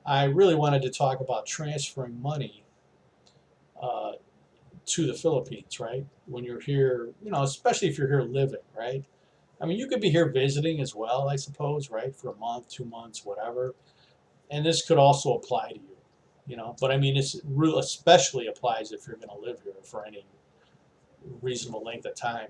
I really wanted to talk about transferring money uh, to the Philippines, right? When you're here, especially if you're here living, right? I mean, you could be here visiting as well, I suppose, right? For a month, 2 months, whatever. And this could also apply to you, But I mean, it's real, especially applies if you're going to live here for any reasonable length of time.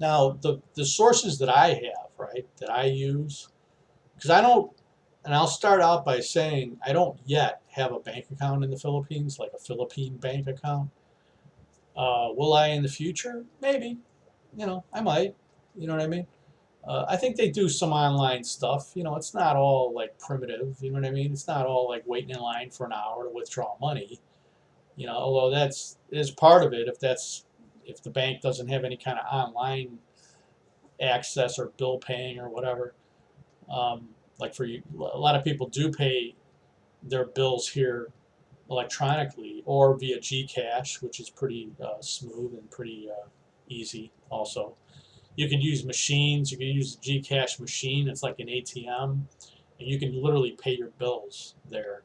Now, the sources that I have, right, that I use, because I don't, and I'll start out by saying I don't yet have a bank account in the Philippines, like a Philippine bank account. Will I in the future? Maybe. I might. You know what I mean? I think they do some online stuff. It's not all like primitive. You know what I mean? It's not all like waiting in line for an hour to withdraw money. Although that's is part of it. If the bank doesn't have any kind of online access or bill paying or whatever. Um, like for you, a lot of people do pay their bills here electronically or via Gcash, which is pretty smooth and pretty easy. Also, you can use machines. You can use a Gcash machine. It's like an ATM, and you can literally pay your bills there.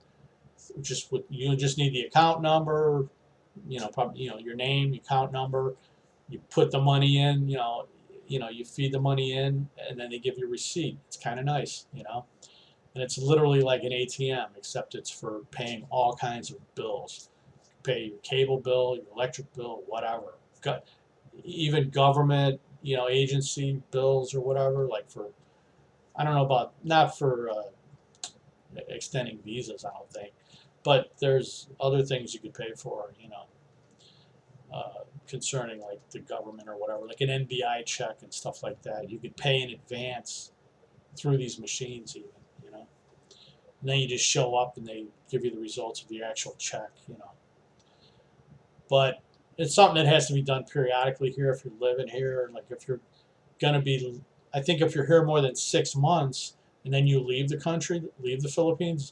You just need the account number. Probably your name, your account number. You put the money in. You feed the money in, and then they give you a receipt. It's kind of nice. And it's literally like an ATM, except it's for paying all kinds of bills. Pay your cable bill, your electric bill, whatever. Got even government, agency bills or whatever. Like for I don't know about not for extending visas, I don't think, but there's other things you could pay for. Concerning like the government or whatever, like an NBI check and stuff like that. You could pay in advance through these machines, even. You know. And then you just show up and they give you the results of your actual check. But it's something that has to be done periodically here if you're living here. Like if you're gonna be, I think if you're here more than 6 months and then you leave the country, leave the Philippines,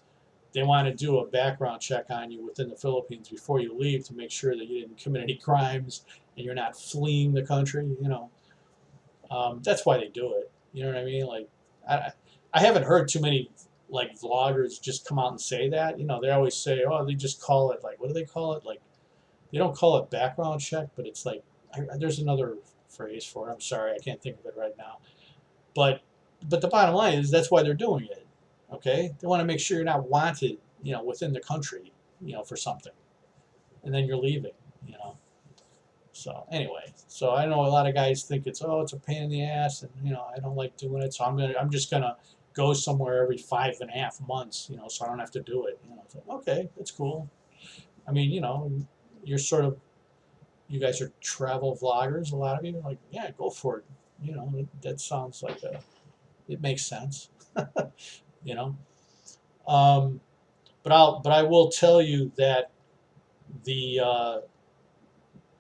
they want to do a background check on you within the Philippines before you leave to make sure that you didn't commit any crimes and you're not fleeing the country. That's why they do it. You know what I mean? Like, I, I haven't heard too many like vloggers just come out and say that. They always say, oh, they just call it like, what do they call it? Like, they don't call it background check, but it's like, there's another phrase for it. I'm sorry, I can't think of it right now. But but the bottom line is that's why they're doing it. Okay, they want to make sure you're not wanted, within the country, for something, and then you're leaving. You know. So anyway, so I know a lot of guys think it's a pain in the ass, and I don't like doing it, so I'm just gonna go somewhere every 5.5 months, so I don't have to do it. So, okay, that's cool. I mean, you're sort of you guys are travel vloggers, a lot of you. Like, yeah, go for it. That sounds like it makes sense. you know. Um, but I will tell you that the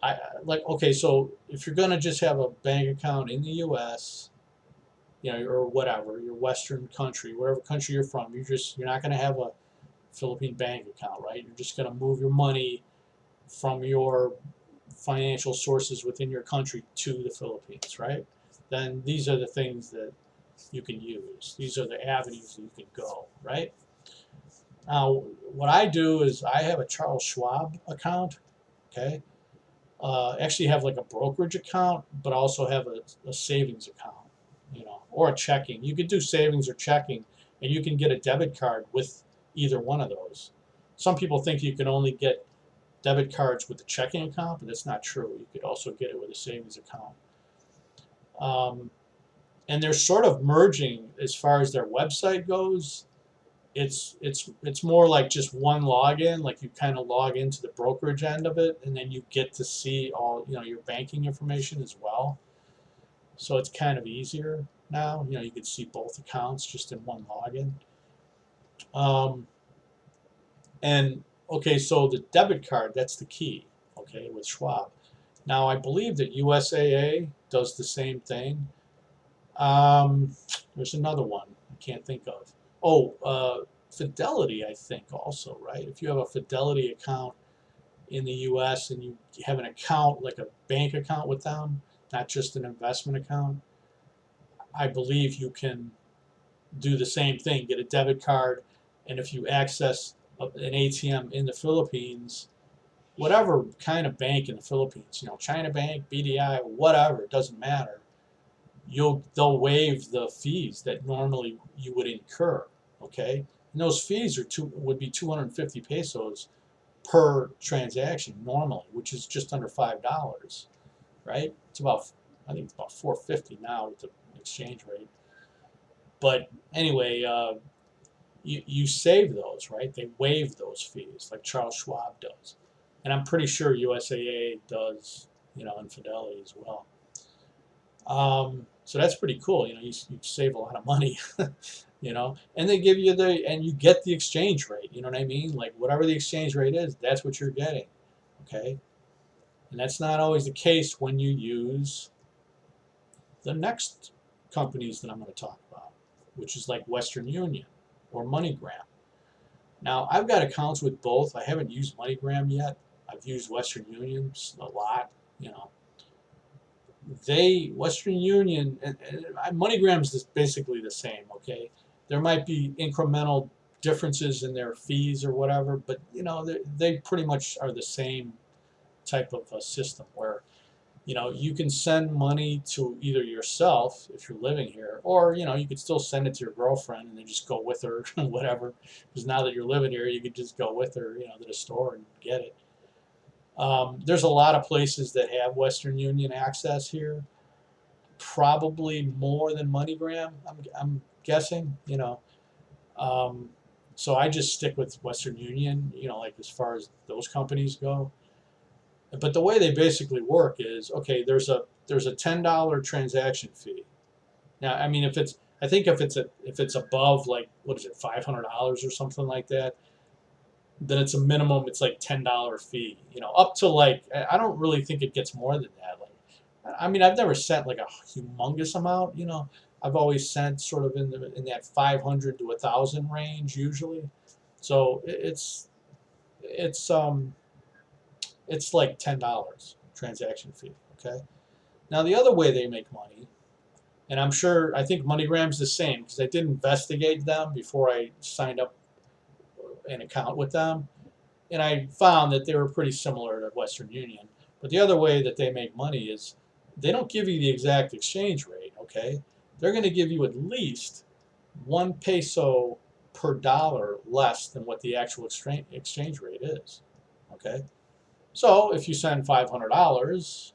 I like okay. So if you're gonna just have a bank account in the U.S., or whatever your Western country, whatever country you're from, you're not gonna have a Philippine bank account, right? You're just gonna move your money from your financial sources within your country to the Philippines, right? Then these are the things that you can use. These are the avenues that you can go, right? Now, what I do is I have a Charles Schwab account, okay? Actually have like a brokerage account, but also have a savings account, or a checking. You could do savings or checking, and you can get a debit card with either one of those. Some people think you can only get debit cards with a checking account, but that's not true. You could also get it with a savings account. Um, and they're sort of merging as far as their website goes. It's more like just one login. Like you kind of log into the brokerage end of it, and then you get to see all your banking information as well. So it's kind of easier now. You can see both accounts just in one login. Um, and okay, so the debit card, that's the key. Okay, with Schwab. Now I believe that USAA does the same thing. There's another one I can't think of. Oh, Fidelity, I think also, right? If you have a Fidelity account in the U.S. and you have an account like a bank account with them, not just an investment account, I believe do the same thing, get a debit card, and if you access an ATM in the Philippines, whatever kind of bank in the Philippines, China Bank, BDI, whatever, it doesn't matter. They'll waive the fees that normally you would incur. Okay, and those fees would be 250 pesos per transaction normally, which is just under $5, right? I think it's about 450 now with the exchange rate. But anyway, you save those, right? They waive those fees like Charles Schwab does. And I'm pretty sure USAA does, and Fidelity as well. So that's pretty cool. You save a lot of money, and they give you and you get the exchange rate. You know what I mean? Like whatever the exchange rate is, that's what you're getting. Okay. And that's not always the case when you use the next companies that I'm going to talk about, which is like Western Union or MoneyGram. Now, I've got accounts with both. I haven't used MoneyGram yet. I've used Western Union a lot. Western Union and MoneyGram is basically the same. Okay, there might be incremental differences in their fees or whatever, but they pretty much are the same type of a system where you can send money to either yourself if you're living here, or you could still send it to your girlfriend and then just go with her, whatever. Because now that you're living here, you could just go with her, to the store and get it. There's a lot of places that have Western Union access here, probably more than MoneyGram. I'm guessing, so I just stick with Western Union, like as far as those companies go. But the way they basically work is, okay, there's a $10 transaction fee. Now, I mean, if it's above, like, what is it, $500 or something like that, then it's a minimum. It's like $10 fee. Up to, like, I don't really think it gets more than that. Like, I mean, I've never sent like a humongous amount. I've always sent sort of in that 500 to 1,000 range usually. So it's like $10 transaction fee. Okay. Now the other way they make money, and I think MoneyGram's the same because I did investigate them before I signed up an account with them, and I found that they were pretty similar to Western Union. But the other way that they make money is they don't give you the exact exchange rate. Okay, they're going to give you at least 1 peso per dollar less than what the actual exchange rate is. Okay. So if you send $500,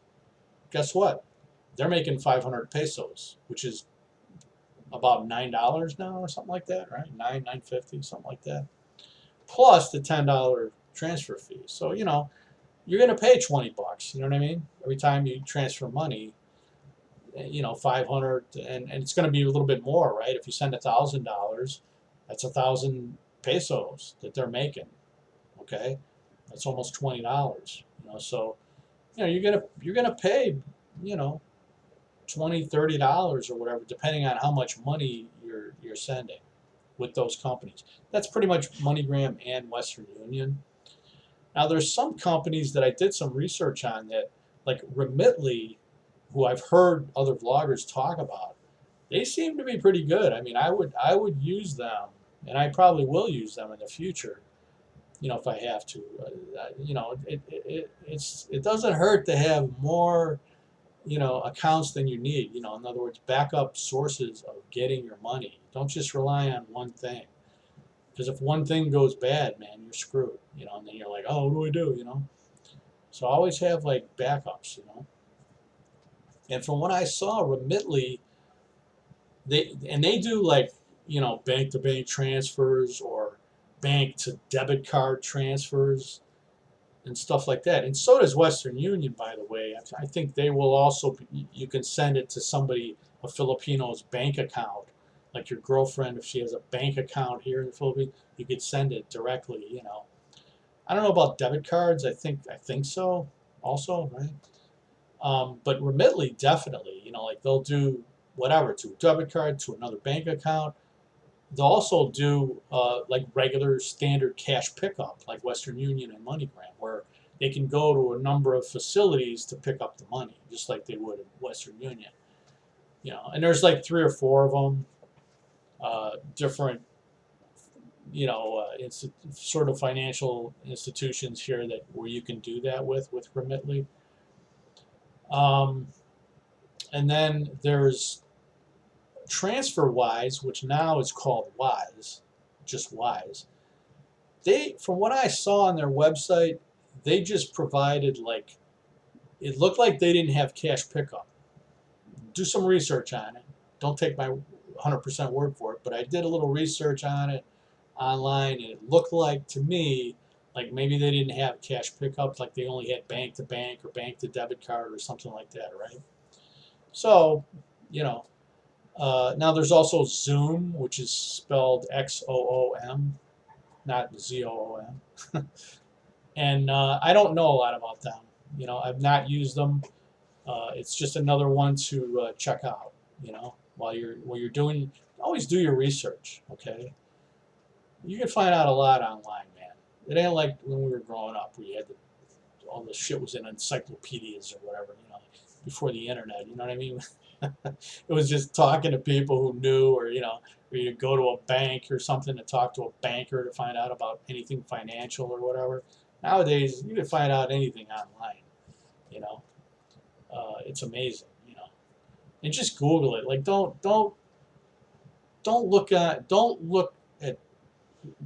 guess what? They're making 500 pesos, which is about $9 now or something like that, right? 9.50, something like that. Plus the $10 transfer fee. So, you're going to pay 20 bucks, you know what I mean? Every time you transfer money, 500, and it's going to be a little bit more, right? If you send $1,000, that's 1,000 pesos that they're making. Okay? That's almost $20. So you're gonna pay, $20, $30 or whatever, depending on how much money you're sending with those companies. That's pretty much MoneyGram and Western Union. Now there's some companies that I did some research on that, like Remitly, who I've heard other vloggers talk about. They seem to be pretty good. I mean, I would use them, and I probably will use them in the future. If I have to, it doesn't hurt to have more, accounts than you need. In other words, backup sources of getting your money. Don't just rely on one thing, because if one thing goes bad, man, you're screwed. And then you're like, oh, what do I do? So always have like backups. And from what I saw, Remitly, they do like bank to bank transfers or bank to debit card transfers and stuff like that. And so does Western Union, by the way. I think they will also, you can send it to somebody, a Filipino's bank account, like your girlfriend, if she has a bank account here in the Philippines, you could send it directly, I don't know about debit cards. I think so also, right? But Remitly, definitely, like they'll do whatever to a debit card, to another bank account. They'll also do like regular standard cash pickup, like Western Union and MoneyGram, where they can go to a number of facilities to pick up the money, just like they would in Western Union. And there's like 3 or 4 of them. different, sort of financial institutions here that where you can do that with Remitly. Um, and then there's TransferWise, which now is called Wise, just Wise. From what I saw on their website, they just provided, like, it looked like they didn't have cash pickup. Do some research on it. Don't take my 100% word for it, but I did a little research on it online, and it looked like to me like maybe they didn't have cash pickup, like they only had bank to bank or bank to debit card or something like that, right? So, you know, now there's also Zoom, which is spelled XOOM, not ZOOM. And I don't know a lot about them. I've not used them. It's just another one to check out. While you're doing, always do your research. Okay, you can find out a lot online, man. It ain't like when we were growing up, where you had all the shit was in encyclopedias or whatever. Before the internet. You know what I mean? It was just talking to people who knew, or you go to a bank or something to talk to a banker to find out about anything financial or whatever. Nowadays, you can find out anything online. You know, it's amazing. And just Google it. Like, don't look at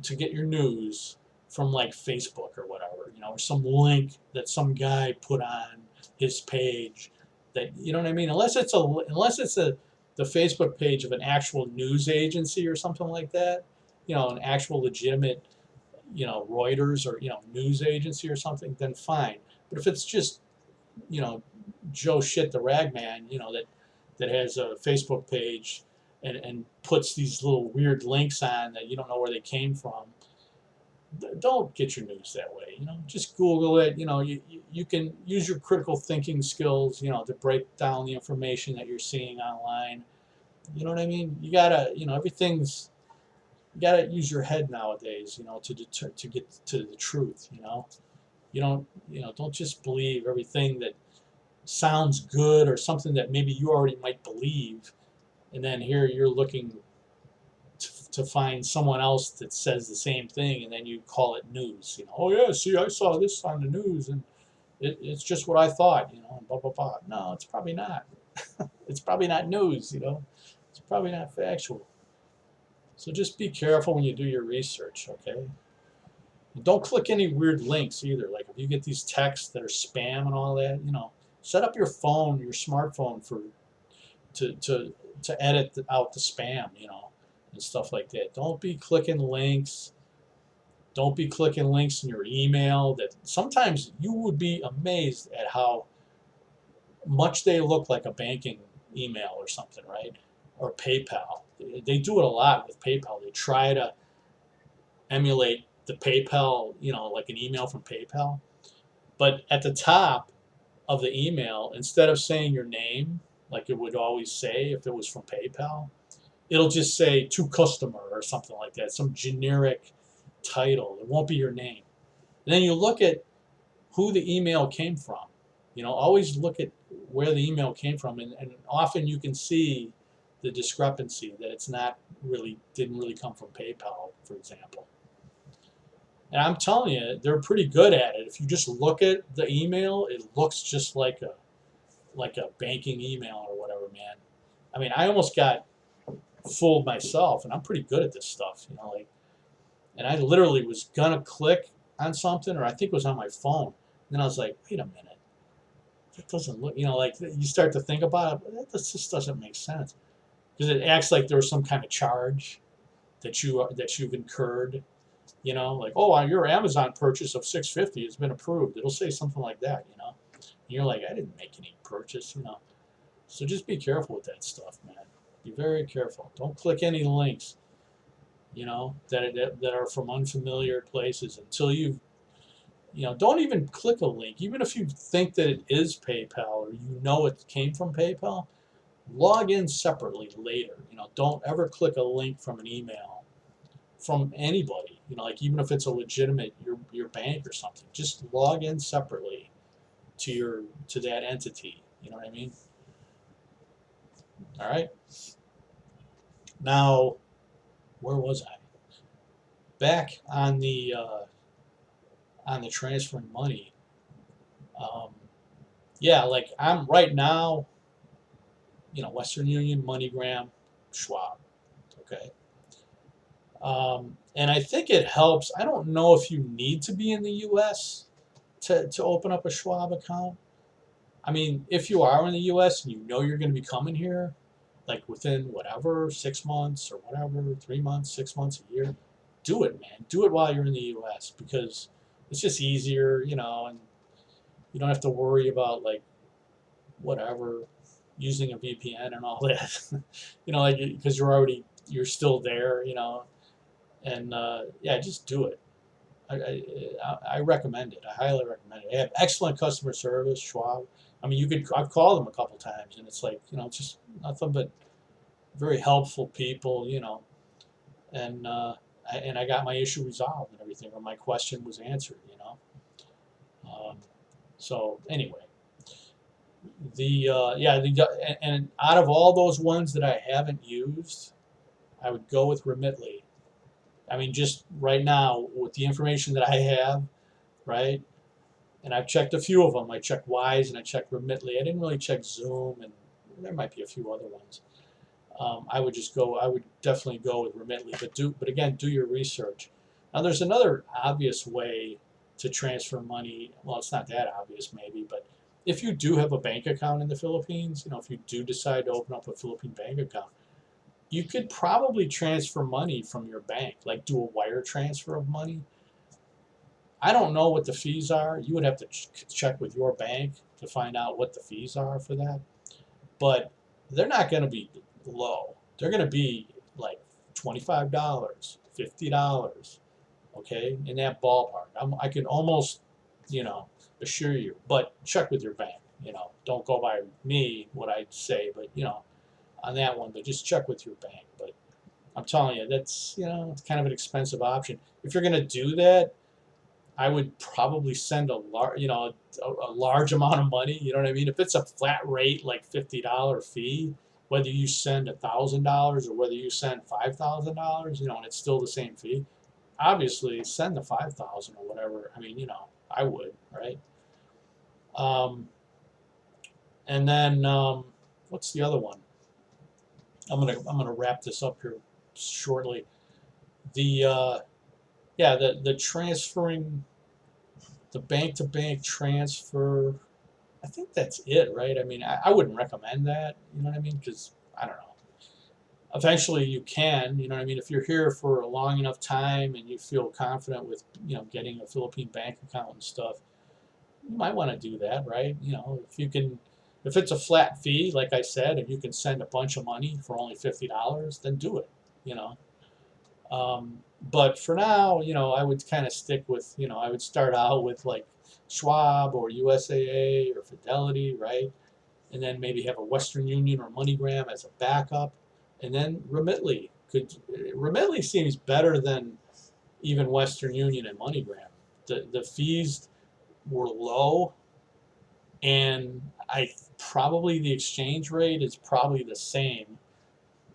to get your news from like Facebook or whatever. Or some link that some guy put on his page. That, you know what I mean? Unless it's the Facebook page of an actual news agency or something like that. An actual legitimate, Reuters or news agency or something, then fine. But if it's just, you know Joe Shit the Ragman, that has a Facebook page and puts these little weird links on that you don't know where they came from, don't get your news that way. Just Google it. You can use your critical thinking skills, to break down the information that you're seeing online. You know what I mean? You gotta use your head nowadays, to get to the truth. Don't just believe everything that sounds good or something that maybe you already might believe, and then here you're looking to find someone else that says the same thing, and then you call it news. Oh yeah, see, I saw this on the news, and it's just what I thought. And blah blah blah. No, it's probably not. It's probably not news. It's probably not factual. So just be careful when you do your research, okay? Don't click any weird links either. Like if you get these texts that are spam and all that, set up your phone, your smartphone to edit out the spam, and stuff like that. Don't be clicking links. Don't be clicking links in your email that sometimes you would be amazed at how much they look like a banking email or something, right? Or PayPal. They do it a lot with PayPal. They try to emulate the PayPal, like an email from PayPal. But at the top of the email, instead of saying your name, like it would always say if it was from PayPal, it'll just say to customer or something like that, some generic title. It won't be your name. And then you look at who the email came from. Always look at where the email came from, and often you can see the discrepancy that didn't really come from PayPal, for example. And I'm telling you, they're pretty good at it. If you just look at the email, it looks just like a banking email or whatever, man. I mean, I almost got fooled myself, and I'm pretty good at this stuff, and I literally was gonna click on something, or I think it was on my phone. And then I was like, wait a minute, that doesn't look, like you start to think about it, that just doesn't make sense, because it acts like there was some kind of charge that you've incurred. Like, oh, your Amazon purchase of $650 has been approved. It'll say something like that. And you're like, I didn't make any purchase. So just be careful with that stuff, man. Be very careful. Don't click any links, that are from unfamiliar places until don't even click a link. Even if you think that it is PayPal or it came from PayPal, log in separately later. Don't ever click a link from an email from anybody. Like even if it's a legitimate your bank or something, just log in separately to that entity. You know what I mean? All right. Now, where was I? Back on the transferring money. Um, yeah, like I'm right now, Western Union, MoneyGram, Schwab. Okay. And I think it helps. I don't know if you need to be in the U.S. to open up a Schwab account. I mean, if you are in the U.S. and you know you're going to be coming here, like within whatever, 6 months or whatever, 3 months, 6 months, a year, do it, man. Do it while you're in the U.S. because it's just easier, and you don't have to worry about like whatever using a VPN and all that, like because you're still there, and yeah, just do it. I recommend it. I highly recommend it. They have excellent customer service, Schwab. I mean, I've called them a couple times, and it's like, just nothing but very helpful people, and I got my issue resolved and everything, or my question was answered. Um, so anyway, and out of all those ones that I haven't used, I would go with Remitly. I mean, just right now with the information that I have, right? And I've checked a few of them. I checked Wise and I checked Remitly. I didn't really check Zoom, and there might be a few other ones. I would definitely go with Remitly, but again, do your research. Now, there's another obvious way to transfer money. Well, it's not that obvious, maybe, but if you do have a bank account in the Philippines, if you do decide to open up a Philippine bank account, you could probably transfer money from your bank, like do a wire transfer of money. I don't know what the fees are. You would have to check with your bank to find out what the fees are for that. But they're not going to be low. They're going to be like $25, $50, okay, in that ballpark. I can almost, assure you. But check with your bank. Don't go by me what I say, but on that one. But just check with your bank. But I'm telling you, that's it's kind of an expensive option. If you're going to do that, I would probably send a large amount of money. You know what I mean? If it's a flat rate like $50 fee, whether you send $1,000 or whether you send $5,000, and it's still the same fee. Obviously, send the 5,000 or whatever. I mean, I would, right? And then what's the other one? I'm gonna wrap this up here shortly. The the transferring, the bank to bank transfer. I think that's it, right? I mean, I wouldn't recommend that. You know what I mean? Because I don't know. Eventually, you can. You know what I mean? If you're here for a long enough time and you feel confident with getting a Philippine bank account and stuff, you might want to do that, right? If you can, if it's a flat fee, like I said, and you can send a bunch of money for only $50, then do it. You know. But for now, I would kind of stick with, I would start out with like Schwab or USAA or Fidelity, right? And then maybe have a Western Union or MoneyGram as a backup. And then Remitly seems better than even Western Union and MoneyGram. The fees were low, and probably the exchange rate is probably the same.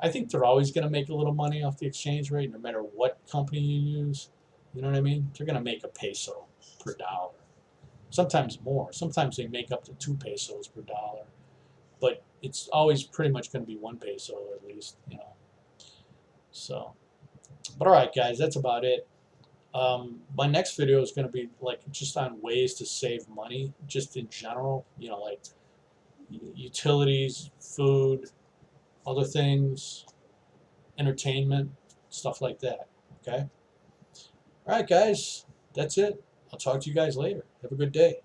I think they're always going to make a little money off the exchange rate, no matter what company you use. You know what I mean? They're going to make a peso per dollar. Sometimes more. Sometimes they make up to 2 pesos per dollar. But it's always pretty much going to be 1 peso at least. So, but all right, guys, that's about it. My next video is going to be like just on ways to save money, just in general. Like utilities, food, other things, entertainment, stuff like that. Okay? All right, guys, that's it. I'll talk to you guys later. Have a good day.